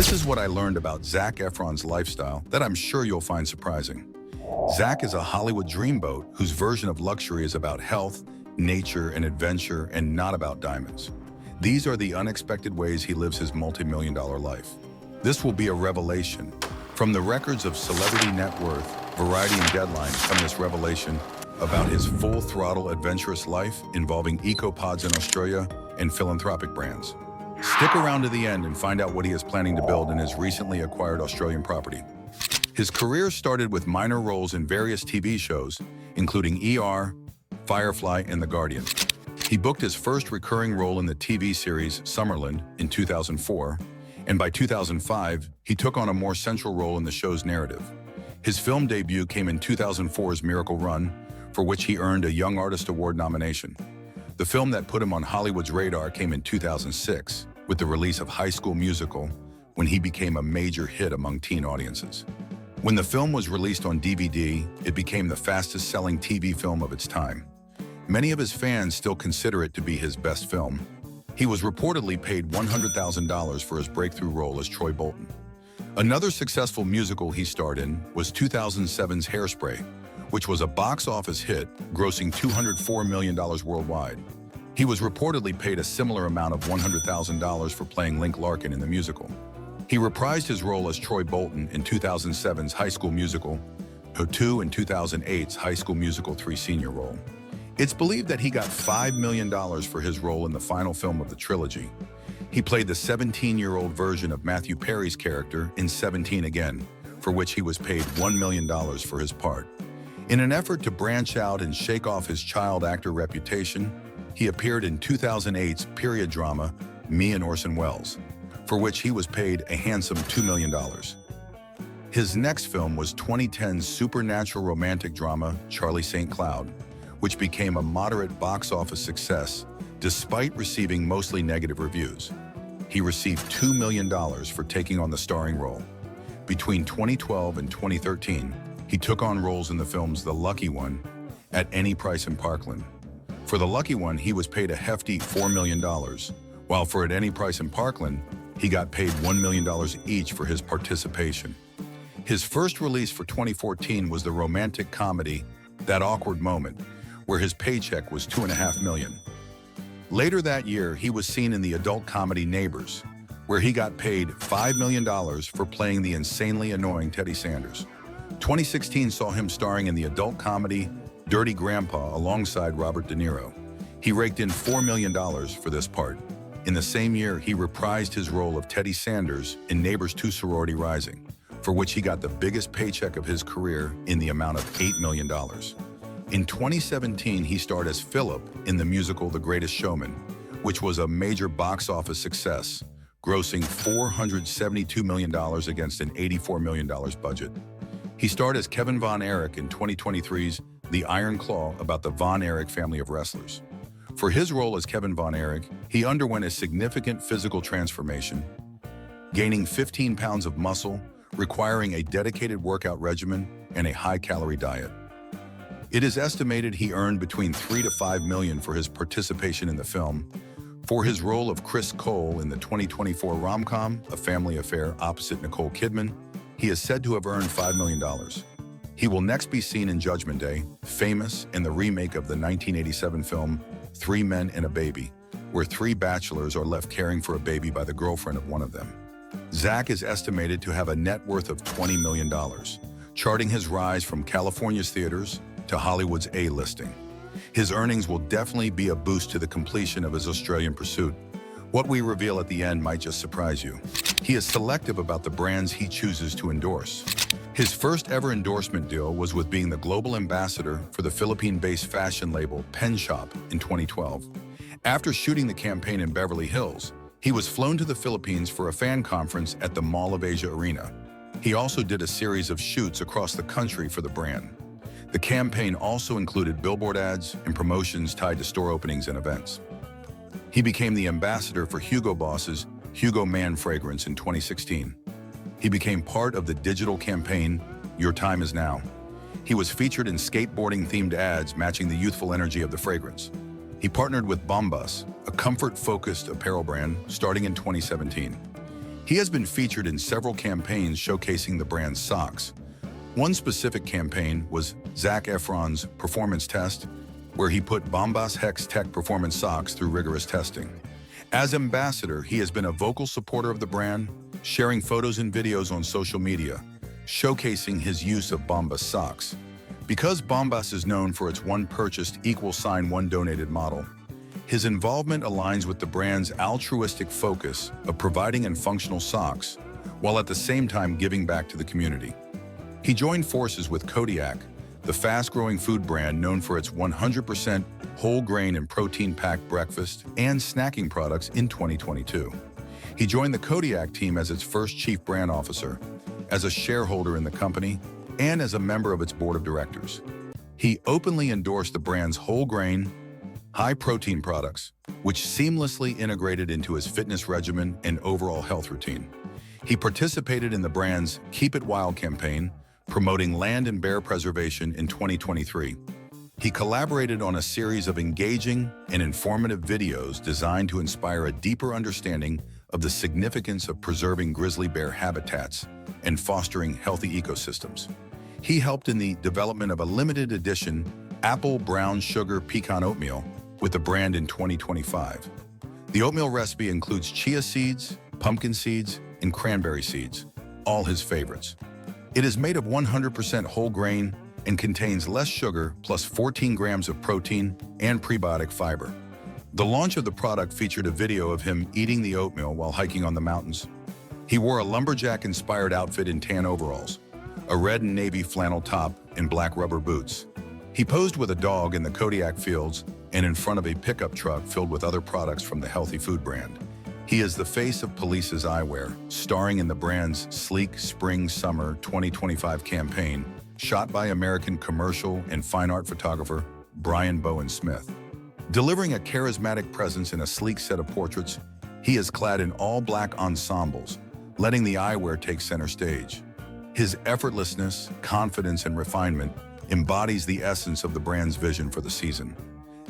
This is what I learned about Zac Efron's lifestyle that I'm sure you'll find surprising. Zac is a Hollywood dreamboat whose version of luxury is about health, nature, and adventure, and not about diamonds. These are the unexpected ways he lives his multi-million-dollar life. This will be a revelation. From the records of Celebrity Net Worth, Variety, and Deadline come this revelation about his full-throttle adventurous life involving ecopods in Australia and philanthropic brands. Stick around to the end and find out what he is planning to build in his recently acquired Australian property. His career started with minor roles in various TV shows, including ER, Firefly, and The Guardian. He booked his first recurring role in the TV series Summerland in 2004, and by 2005, he took on a more central role in the show's narrative. His film debut came in 2004's Miracle Run, for which he earned a Young Artist Award nomination. The film that put him on Hollywood's radar came in 2006, with the release of High School Musical, when he became a major hit among teen audiences. When the film was released on DVD, it became the fastest-selling TV film of its time. Many of his fans still consider it to be his best film. He was reportedly paid $100,000 for his breakthrough role as Troy Bolton. Another successful musical he starred in was 2007's Hairspray, which was a box office hit, grossing $204 million worldwide. He was reportedly paid a similar amount of $100,000 for playing Link Larkin in the musical. He reprised his role as Troy Bolton in 2007's High School Musical, 2 and 2008's High School Musical 3 senior role. It's believed that he got $5 million for his role in the final film of the trilogy. He played the 17-year-old version of Matthew Perry's character in 17 Again, for which he was paid $1 million for his part. In an effort to branch out and shake off his child actor reputation, he appeared in 2008's period drama Me and Orson Welles, for which he was paid a handsome $2 million. His next film was 2010's supernatural romantic drama Charlie St. Cloud, which became a moderate box office success despite receiving mostly negative reviews. He received $2 million for taking on the starring role. Between 2012 and 2013, he took on roles in the films The Lucky One, At Any Price in Parkland. For The Lucky One, he was paid a hefty $4 million, while for At Any Price in Parkland, he got paid $1 million each for his participation. His first release for 2014 was the romantic comedy That Awkward Moment, where his paycheck was $2.5 million. Later that year, he was seen in the adult comedy Neighbors, where he got paid $5 million for playing the insanely annoying Teddy Sanders. 2016 saw him starring in the adult comedy Dirty Grandpa alongside Robert De Niro. He raked in $4 million for this part. In the same year, he reprised his role of Teddy Sanders in Neighbors 2 Sorority Rising, for which he got the biggest paycheck of his career in the amount of $8 million. In 2017, he starred as Philip in the musical The Greatest Showman, which was a major box office success, grossing $472 million against an $84 million budget. He starred as Kevin Von Erich in 2023's The Iron Claw, about the Von Erich family of wrestlers. For his role as Kevin Von Erich, he underwent a significant physical transformation, gaining 15 pounds of muscle, requiring a dedicated workout regimen and a high-calorie diet. It is estimated he earned between $3 to $5 million for his participation in the film. For his role of Chris Cole in the 2024 rom-com A Family Affair opposite Nicole Kidman, he is said to have earned $5 million. He will next be seen in Judgment Day, Famous, and the remake of the 1987 film 3 Men and a Baby, where 3 bachelors are left caring for a baby by the girlfriend of one of them. Zac is estimated to have a net worth of $20 million, charting his rise from California's theaters to Hollywood's A-listing. His earnings will definitely be a boost to the completion of his Australian pursuit. What we reveal at the end might just surprise you. He is selective about the brands he chooses to endorse. His first ever endorsement deal was with being the global ambassador for the Philippine-based fashion label Pen Shop in 2012. After shooting the campaign in Beverly Hills, he was flown to the Philippines for a fan conference at the Mall of Asia Arena. He also did a series of shoots across the country for the brand. The campaign also included billboard ads and promotions tied to store openings and events. He became the ambassador for Hugo Boss's Hugo Man fragrance in 2016. He became part of the digital campaign, Your Time Is Now. He was featured in skateboarding-themed ads matching the youthful energy of the fragrance. He partnered with Bombas, a comfort-focused apparel brand, starting in 2017. He has been featured in several campaigns showcasing the brand's socks. One specific campaign was Zac Efron's performance test, where he put Bombas Hex Tech performance socks through rigorous testing. As ambassador, he has been a vocal supporter of the brand, sharing photos and videos on social media, showcasing his use of Bombas socks. Because Bombas is known for its one purchased =one donated model, his involvement aligns with the brand's altruistic focus of providing and functional socks, while at the same time giving back to the community. He joined forces with Kodiak, the fast-growing food brand known for its 100% whole grain and protein-packed breakfast and snacking products in 2022. He joined the Kodiak team as its first chief brand officer, as a shareholder in the company, and as a member of its board of directors. He openly endorsed the brand's whole grain, high-protein products, which seamlessly integrated into his fitness regimen and overall health routine. He participated in the brand's Keep It Wild campaign, promoting land and bear preservation in 2023. He collaborated on a series of engaging and informative videos designed to inspire a deeper understanding of the significance of preserving grizzly bear habitats and fostering healthy ecosystems. He helped in the development of a limited edition apple brown sugar pecan oatmeal with the brand in 2025. The oatmeal recipe includes chia seeds, pumpkin seeds, and cranberry seeds, all his favorites. It is made of 100% whole grain and contains less sugar plus 14 grams of protein and prebiotic fiber. The launch of the product featured a video of him eating the oatmeal while hiking on the mountains. He wore a lumberjack-inspired outfit in tan overalls, a red and navy flannel top, and black rubber boots. He posed with a dog in the Kodiak fields and in front of a pickup truck filled with other products from the healthy food brand. He is the face of Police's eyewear, starring in the brand's sleek Spring-Summer 2025 campaign, shot by American commercial and fine art photographer Brian Bowen Smith. Delivering a charismatic presence in a sleek set of portraits, he is clad in all-black ensembles, letting the eyewear take center stage. His effortlessness, confidence, and refinement embodies the essence of the brand's vision for the season.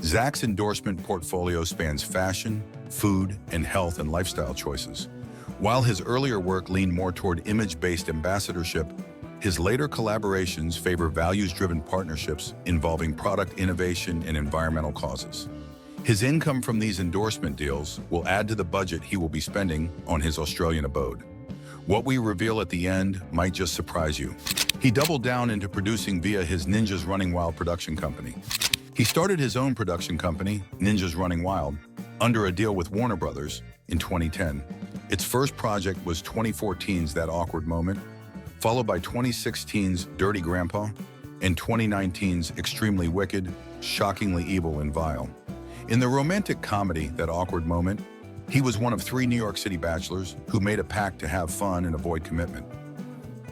Zac's endorsement portfolio spans fashion, food, and health and lifestyle choices. While his earlier work leaned more toward image-based ambassadorship, his later collaborations favor values-driven partnerships involving product innovation and environmental causes. His income from these endorsement deals will add to the budget he will be spending on his Australian abode. What we reveal at the end might just surprise you. He doubled down into producing via his Ninjas Running Wild production company. He started his own production company, Ninjas Running Wild, under a deal with Warner Brothers in 2010. Its first project was 2014's That Awkward Moment, followed by 2016's Dirty Grandpa, and 2019's Extremely Wicked, Shockingly Evil and Vile. In the romantic comedy That Awkward Moment, he was one of 3 New York City bachelors who made a pact to have fun and avoid commitment.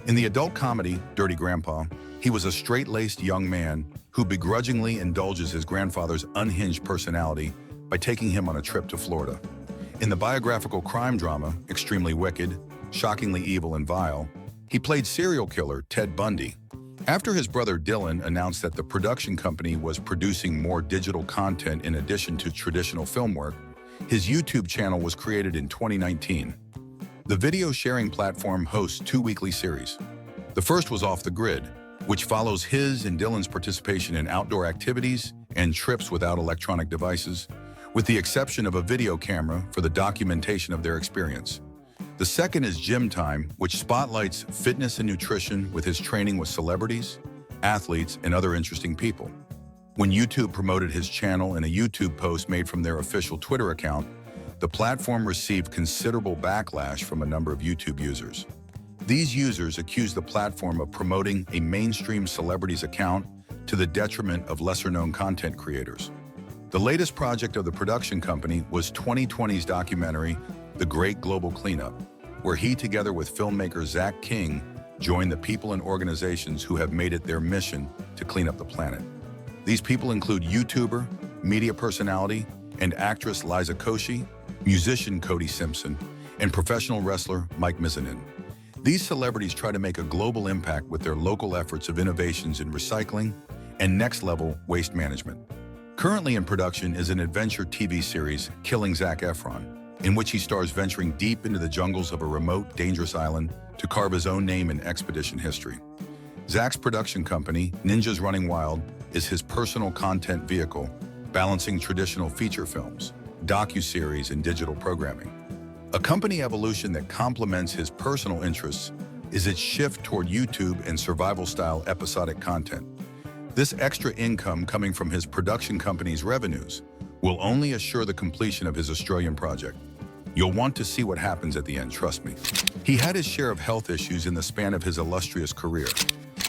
In the adult comedy Dirty Grandpa, he was a straight-laced young man who begrudgingly indulges his grandfather's unhinged personality by taking him on a trip to Florida. In the biographical crime drama Extremely Wicked, Shockingly Evil and Vile, he played serial killer Ted Bundy. After his brother Dylan announced that the production company was producing more digital content in addition to traditional film work, his YouTube channel was created in 2019. The video sharing platform hosts 2 weekly series. The first was Off the Grid, which follows his and Dylan's participation in outdoor activities and trips without electronic devices, with the exception of a video camera for the documentation of their experience. The second is Gym Time, which spotlights fitness and nutrition with his training with celebrities, athletes, and other interesting people. When YouTube promoted his channel in a YouTube post made from their official Twitter account, the platform received considerable backlash from a number of YouTube users. These users accused the platform of promoting a mainstream celebrity's account to the detriment of lesser-known content creators. The latest project of the production company was 2020's documentary, The Great Global Cleanup, where he, together with filmmaker Zach King, joined the people and organizations who have made it their mission to clean up the planet. These people include YouTuber, media personality, and actress Liza Koshy, musician Cody Simpson, and professional wrestler Mike Mizanin. These celebrities try to make a global impact with their local efforts of innovations in recycling and next-level waste management. Currently in production is an adventure TV series, Killing Zac Efron, in which he stars venturing deep into the jungles of a remote, dangerous island to carve his own name in expedition history. Zac's production company, Ninjas Running Wild, is his personal content vehicle, balancing traditional feature films, docuseries, and digital programming. A company evolution that complements his personal interests is its shift toward YouTube and survival-style episodic content. This extra income coming from his production company's revenues will only assure the completion of his Australian project. You'll want to see what happens at the end, trust me. He had his share of health issues in the span of his illustrious career.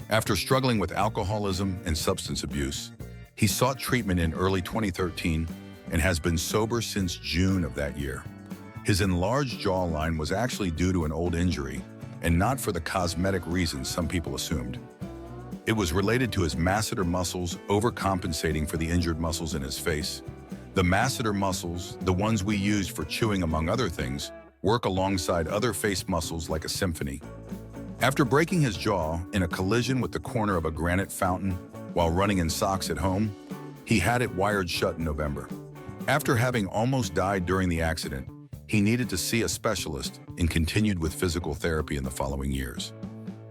After struggling with alcoholism and substance abuse, he sought treatment in early 2013 and has been sober since June of that year. His enlarged jawline was actually due to an old injury and not for the cosmetic reasons some people assumed. It was related to his masseter muscles overcompensating for the injured muscles in his face. The masseter muscles, the ones we used for chewing among other things, work alongside other face muscles like a symphony. After breaking his jaw in a collision with the corner of a granite fountain while running in socks at home, he had it wired shut in November. After having almost died during the accident, he needed to see a specialist and continued with physical therapy in the following years.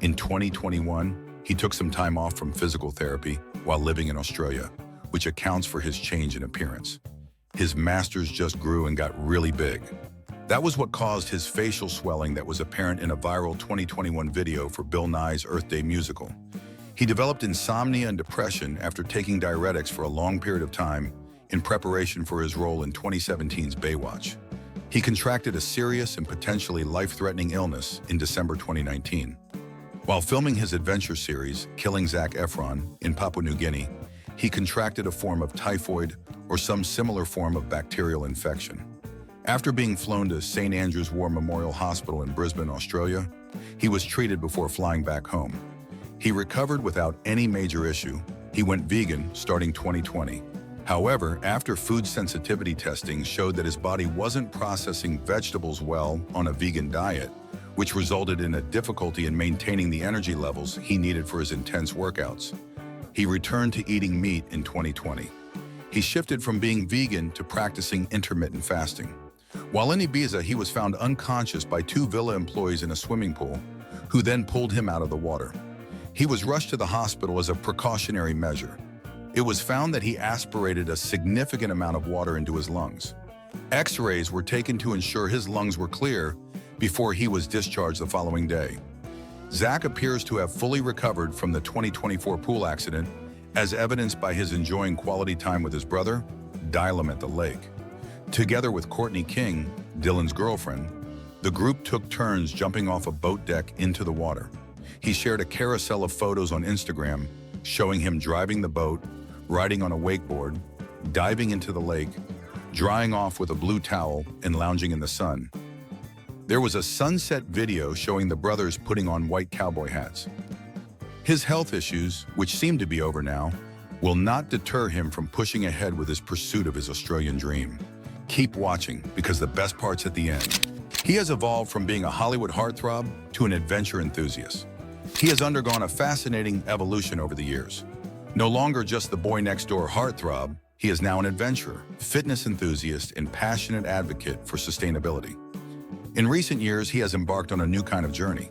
In 2021, he took some time off from physical therapy while living in Australia, which accounts for his change in appearance. His masters just grew and got really big. That was what caused his facial swelling that was apparent in a viral 2021 video for Bill Nye's Earth Day musical. He developed insomnia and depression after taking diuretics for a long period of time in preparation for his role in 2017's Baywatch. He contracted a serious and potentially life-threatening illness in December 2019. While filming his adventure series, Killing Zac Efron, in Papua New Guinea, he contracted a form of typhoid or some similar form of bacterial infection. After being flown to St. Andrew's War Memorial Hospital in Brisbane, Australia, he was treated before flying back home. He recovered without any major issue. He went vegan starting 2020. However, after food sensitivity testing showed that his body wasn't processing vegetables well on a vegan diet, which resulted in a difficulty in maintaining the energy levels he needed for his intense workouts. He returned to eating meat in 2020. He shifted from being vegan to practicing intermittent fasting. While in Ibiza, he was found unconscious by two villa employees in a swimming pool, who then pulled him out of the water. He was rushed to the hospital as a precautionary measure. It was found that he aspirated a significant amount of water into his lungs. X-rays were taken to ensure his lungs were clear before he was discharged the following day. Zac appears to have fully recovered from the 2024 pool accident, as evidenced by his enjoying quality time with his brother, Dylan, at the lake. Together with Courtney King, Dylan's girlfriend, the group took turns jumping off a boat deck into the water. He shared a carousel of photos on Instagram showing him driving the boat, riding on a wakeboard, diving into the lake, drying off with a blue towel, and lounging in the sun. There was a sunset video showing the brothers putting on white cowboy hats. His health issues, which seem to be over now, will not deter him from pushing ahead with his pursuit of his Australian dream. Keep watching, because the best part's at the end. He has evolved from being a Hollywood heartthrob to an adventure enthusiast. He has undergone a fascinating evolution over the years. No longer just the boy next door heartthrob, he is now an adventurer, fitness enthusiast, and passionate advocate for sustainability. In recent years, he has embarked on a new kind of journey.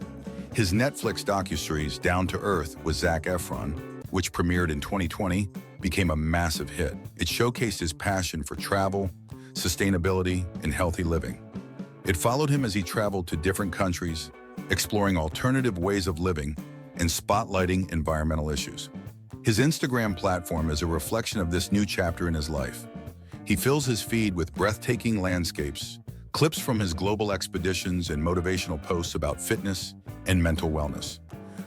His Netflix docuseries, Down to Earth with Zac Efron, which premiered in 2020, became a massive hit. It showcased his passion for travel, sustainability, and healthy living. It followed him as he traveled to different countries, exploring alternative ways of living and spotlighting environmental issues. His Instagram platform is a reflection of this new chapter in his life. He fills his feed with breathtaking landscapes, clips from his global expeditions, and motivational posts about fitness and mental wellness.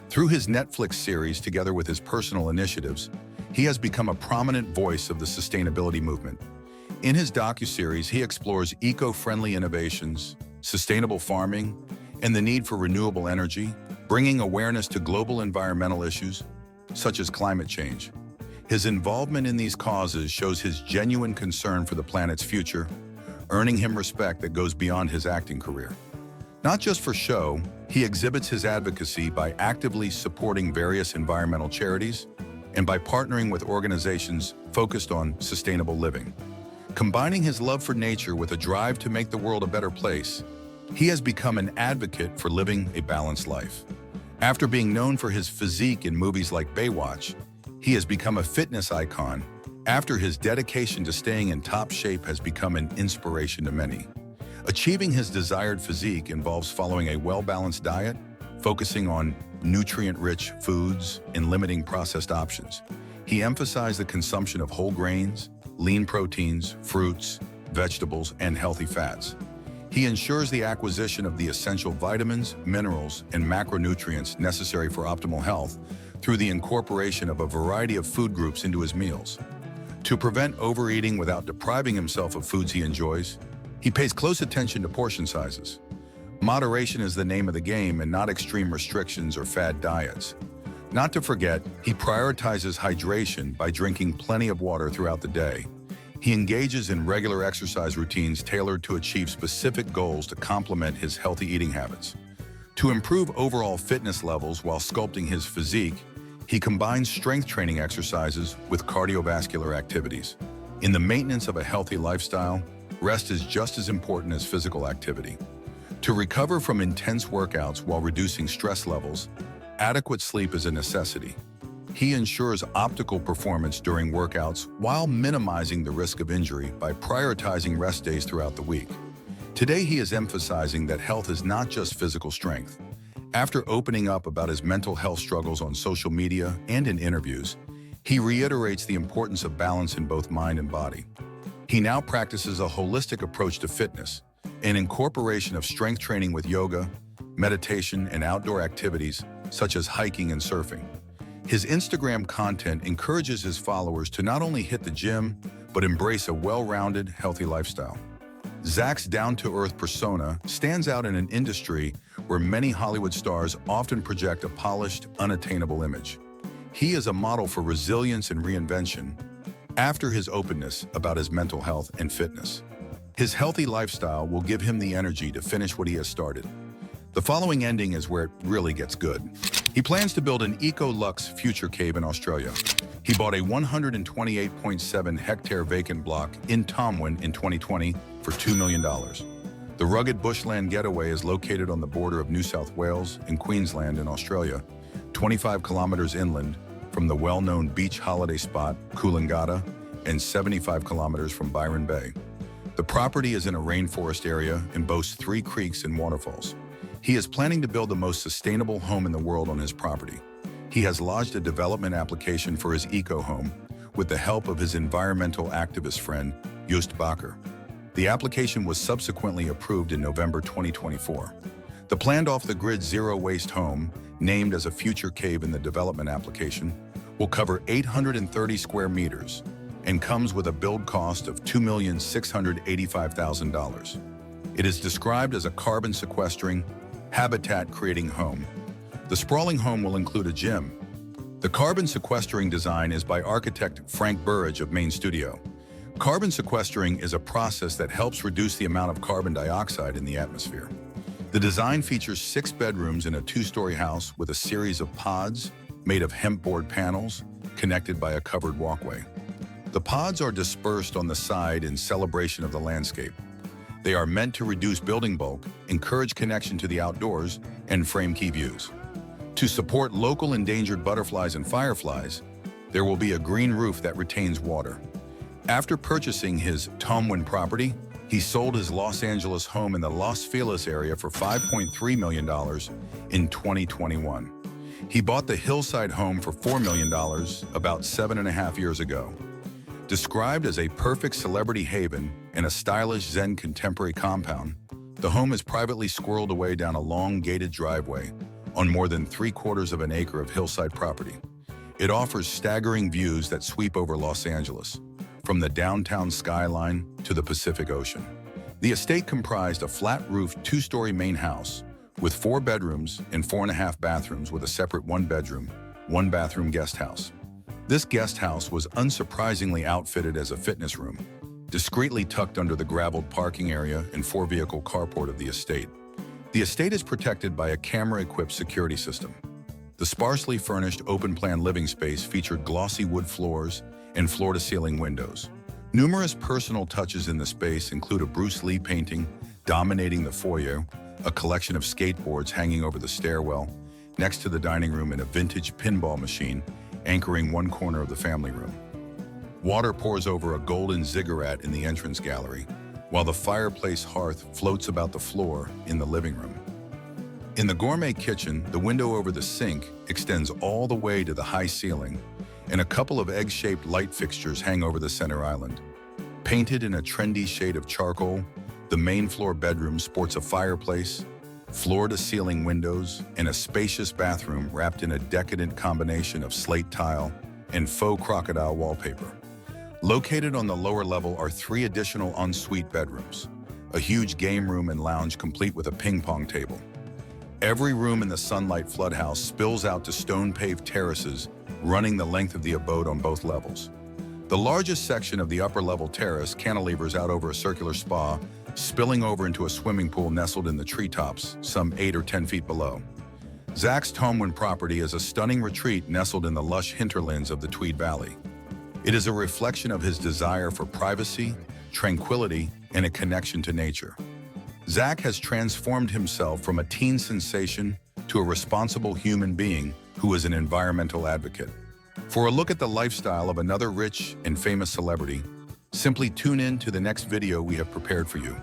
Through his Netflix series, together with his personal initiatives, he has become a prominent voice of the sustainability movement. In his docuseries, he explores eco-friendly innovations, sustainable farming, and the need for renewable energy, bringing awareness to global environmental issues, such as climate change. His involvement in these causes shows his genuine concern for the planet's future, earning him respect that goes beyond his acting career. Not just for show, he exhibits his advocacy by actively supporting various environmental charities and by partnering with organizations focused on sustainable living. Combining his love for nature with a drive to make the world a better place, he has become an advocate for living a balanced life. After being known for his physique in movies like Baywatch, he has become a fitness icon after his dedication to staying in top shape has become an inspiration to many. Achieving his desired physique involves following a well-balanced diet, focusing on nutrient-rich foods, and limiting processed options. He emphasized the consumption of whole grains, lean proteins, fruits, vegetables, and healthy fats. He ensures the acquisition of the essential vitamins, minerals, and macronutrients necessary for optimal health through the incorporation of a variety of food groups into his meals. To prevent overeating without depriving himself of foods he enjoys, he pays close attention to portion sizes. Moderation is the name of the game and not extreme restrictions or fad diets. Not to forget, he prioritizes hydration by drinking plenty of water throughout the day. He engages in regular exercise routines tailored to achieve specific goals to complement his healthy eating habits. To improve overall fitness levels while sculpting his physique, he combines strength training exercises with cardiovascular activities. In the maintenance of a healthy lifestyle, rest is just as important as physical activity. To recover from intense workouts while reducing stress levels, adequate sleep is a necessity. He ensures optimal performance during workouts while minimizing the risk of injury by prioritizing rest days throughout the week. Today, he is emphasizing that health is not just physical strength. After opening up about his mental health struggles on social media and in interviews, he reiterates the importance of balance in both mind and body. He now practices a holistic approach to fitness, an incorporation of strength training with yoga, meditation, and outdoor activities such as hiking and surfing. His Instagram content encourages his followers to not only hit the gym, but embrace a well-rounded, healthy lifestyle. Zac's down-to-earth persona stands out in an industry where many Hollywood stars often project a polished, unattainable image. He is a model for resilience and reinvention after his openness about his mental health and fitness. His healthy lifestyle will give him the energy to finish what he has started. The following ending is where it really gets good. He plans to build an eco-luxe future cave in Australia. He bought a 128.7-hectare vacant block in Tomwin in 2020 for $2 million. The rugged bushland getaway is located on the border of New South Wales and Queensland in Australia, 25 kilometers inland from the well-known beach holiday spot Coolangatta and 75 kilometers from Byron Bay. The property is in a rainforest area and boasts 3 creeks and waterfalls. He is planning to build the most sustainable home in the world on his property. He has lodged a development application for his eco-home with the help of his environmental activist friend, Joost Bakker. The application was subsequently approved in November 2024. The planned off-the-grid zero-waste home, named as a future cave in the development application, will cover 830 square meters and comes with a build cost of $2,685,000. It is described as a carbon-sequestering, habitat-creating home. The sprawling home will include a gym. The carbon sequestering design is by architect Frank Burridge of Main Studio. Carbon sequestering is a process that helps reduce the amount of carbon dioxide in the atmosphere. The design features 6 bedrooms in a 2-story house with a series of pods made of hemp board panels connected by a covered walkway. The pods are dispersed on the side in celebration of the landscape. They are meant to reduce building bulk, encourage connection to the outdoors, and frame key views. To support local endangered butterflies and fireflies, there will be a green roof that retains water. After purchasing his Tomwin property, he sold his Los Angeles home in the Los Feliz area for $5.3 million in 2021. He bought the hillside home for $4 million about 7.5 years ago. Described as a perfect celebrity haven and a stylish Zen contemporary compound, the home is privately squirreled away down a long gated driveway on more than 3/4 of an acre of hillside property. It offers staggering views that sweep over Los Angeles, from the downtown skyline to the Pacific Ocean. The estate comprised a flat-roofed 2-story main house with 4 bedrooms and 4.5 bathrooms with a separate 1-bedroom, 1-bathroom guest house. This guest house was unsurprisingly outfitted as a fitness room, discreetly tucked under the graveled parking area and 4-vehicle carport of the estate. The estate is protected by a camera-equipped security system. The sparsely furnished open-plan living space featured glossy wood floors and floor-to-ceiling windows, Numerous personal touches in the space include a Bruce Lee painting dominating the foyer, a collection of skateboards hanging over the stairwell, next to the dining room and a vintage pinball machine anchoring one corner of the family room. Water pours over a golden ziggurat in the entrance gallery, while the fireplace hearth floats about the floor in the living room. In the gourmet kitchen, the window over the sink extends all the way to the high ceiling, and a couple of egg-shaped light fixtures hang over the center island. Painted in a trendy shade of charcoal, the main floor bedroom sports a fireplace, floor-to-ceiling windows, and a spacious bathroom wrapped in a decadent combination of slate tile and faux crocodile wallpaper. Located on the lower level are 3 additional ensuite bedrooms, a huge game room and lounge complete with a ping-pong table. Every room in the Sunlight Flood House spills out to stone-paved terraces running the length of the abode on both levels. The largest section of the upper-level terrace cantilevers out over a circular spa, spilling over into a swimming pool nestled in the treetops, some 8 or 10 feet below. Zac's Tomewen property is a stunning retreat nestled in the lush hinterlands of the Tweed Valley. It is a reflection of his desire for privacy, tranquility, and a connection to nature. Zac has transformed himself from a teen sensation to a responsible human being who is an environmental advocate. For a look at the lifestyle of another rich and famous celebrity, simply tune in to the next video we have prepared for you.